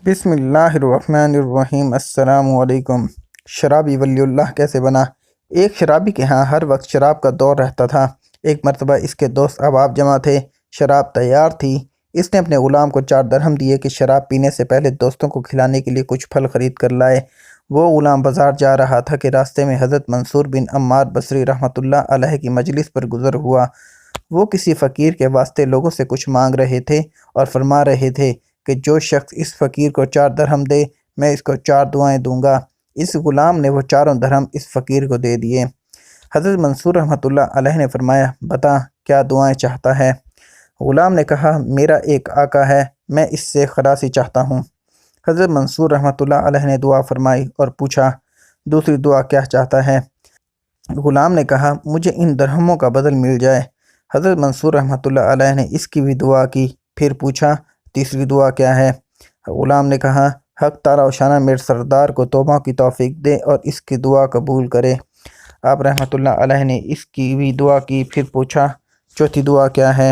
بسم اللہ الرحمن الرحیم۔ السلام علیکم۔ شرابی ولی اللہ کیسے بنا؟ ایک شرابی کے ہاں ہر وقت شراب کا دور رہتا تھا۔ ایک مرتبہ اس کے دوست احباب جمع تھے۔ شراب تیار تھی۔ اس نے اپنے غلام کو 4 درہم دیے کہ شراب پینے سے پہلے دوستوں کو کھلانے کے لیے کچھ پھل خرید کر لائے۔ وہ غلام بازار جا رہا تھا کہ راستے میں حضرت منصور بن عمار بصری رحمۃ اللہ علیہ کی مجلس پر گزر ہوا۔ وہ کسی فقیر کے واسطے لوگوں سے کچھ مانگ رہے تھے اور فرما رہے تھے کہ جو شخص اس فقیر کو 4 درہم دے میں اس کو 4 دعائیں دوں گا۔ اس غلام نے وہ 4 درہم اس فقیر کو دے دیے۔ حضرت منصور رحمۃ اللہ علیہ نے فرمایا، بتا کیا دعائیں چاہتا ہے؟ غلام نے کہا، میرا ایک آقا ہے، میں اس سے خلاصی چاہتا ہوں۔ حضرت منصور رحمۃ اللہ علیہ نے دعا فرمائی اور پوچھا، دوسری دعا کیا چاہتا ہے؟ غلام نے کہا، مجھے ان درہموں کا بدل مل جائے۔ حضرت منصور رحمۃ اللہ علیہ نے اس کی بھی دعا کی، پھر پوچھا، تیسری دعا کیا ہے؟ غلام نے کہا، حق تعالیٰ و شانہ میرے سردار کو توبہ کی توفیق دے اور اس کی دعا قبول کرے۔ آپ رحمۃ اللہ علیہ نے اس کی بھی دعا کی، پھر پوچھا، چوتھی دعا کیا ہے؟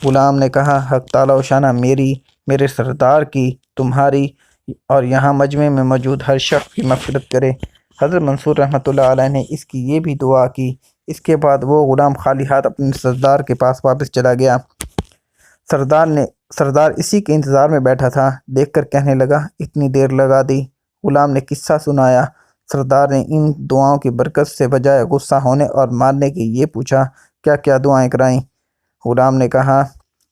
غلام نے کہا، حق تعالیٰ و شانہ میرے سردار کی، تمہاری اور یہاں مجمع میں موجود ہر شخص کی مغفرت کرے۔ حضرت منصور رحمۃ اللہ علیہ نے اس کی یہ بھی دعا کی۔ اس کے بعد وہ غلام خالی ہاتھ اپنے سردار کے پاس واپس چلا گیا۔ سردار اسی کے انتظار میں بیٹھا تھا، دیکھ کر کہنے لگا، اتنی دیر لگا دی۔ غلام نے قصہ سنایا۔ سردار نے ان دعاؤں کی برکت سے بجائے غصہ ہونے اور مارنے کے یہ پوچھا، کیا کیا دعائیں کرائیں؟ غلام نے کہا،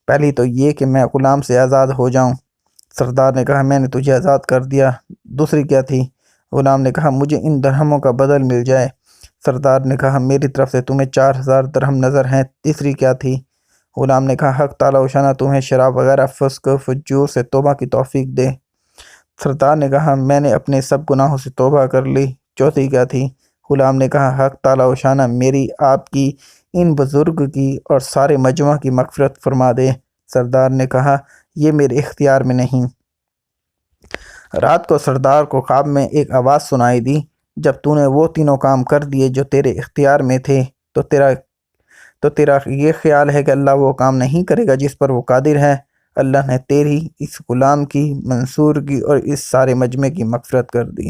پہلی تو یہ کہ میں غلام سے آزاد ہو جاؤں۔ سردار نے کہا، میں نے تجھے آزاد کر دیا۔ دوسری کیا تھی؟ غلام نے کہا، مجھے ان درہموں کا بدل مل جائے۔ سردار نے کہا، میری طرف سے تمہیں 4000 درہم نظر ہیں۔ تیسری کیا تھی؟ غلام نے کہا، حق تعالیٰ و شانہ تمہیں شراب وغیرہ فسق و فجور سے توبہ کی توفیق دے۔ سردار نے کہا، میں نے اپنے سب گناہوں سے توبہ کر لی۔ چوتھی کیا تھی؟ غلام نے کہا، حق تعالیٰ و شانہ میری، آپ کی، ان بزرگ کی اور سارے مجمع کی مغفرت فرما دے۔ سردار نے کہا، یہ میرے اختیار میں نہیں۔ رات کو سردار کو خواب میں ایک آواز سنائی دی، جب تو نے وہ تینوں کام کر دیے جو تیرے اختیار میں تھے تو تیرا یہ خیال ہے کہ اللہ وہ کام نہیں کرے گا جس پر وہ قادر ہے۔ اللہ نے تیری، اس غلام کی، منصور کی اور اس سارے مجمع کی مغفرت کر دی۔